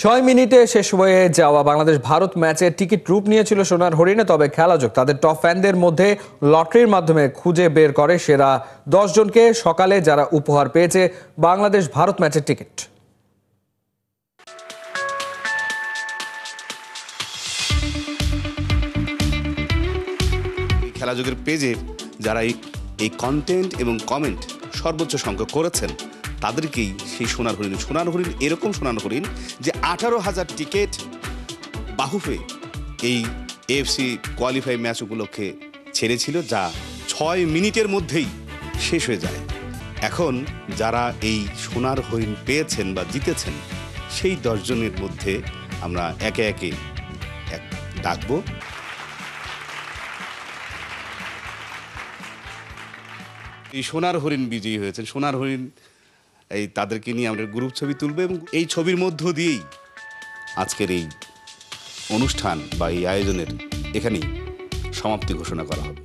6 মিনিটে শেষ হয়ে যাওয়া বাংলাদেশ ভারত ম্যাচের টিকিট রূপ নিয়েছিল সোনার হরিণে। তবে খেলাযোগ তাদের টপ ফ্যানদের মধ্যে লটারির মাধ্যমে খুঁজে বের করে সেরা 10 জনকে সকালে, যারা উপহার পেয়েছে বাংলাদেশ ভারত ম্যাচের টিকিট। খেলাযোগের পেজে যারা এই কন্টেন্ট এবং কমেন্ট সর্বোচ্চ সংখ্যক করেছেন তাদেরকেই সেই সোনার হরিণ এরকম সোনার হরিণ যে 18,000 টিকিট বাহুফে এই এএফসি কোয়ালিফাই ম্যাচ উপলক্ষে ছেড়েছিল, যা 6 মিনিটের মধ্যেই শেষ হয়ে যায়। এখন যারা এই সোনার হরিণ পেয়েছেন বা জিতেছেন সেই 10 জনের মধ্যে আমরা একে একে ডাকবো। এই সোনার হরিণ বিজয়ী হয়েছেন। সোনার হরিণ এই তাদেরকে নিয়ে আমরা গ্রুপ ছবি তুলব এবং এই ছবির মধ্য দিয়েই আজকের এই অনুষ্ঠান বা এই আয়োজনের এখানেই সমাপ্তি ঘোষণা করা হবে।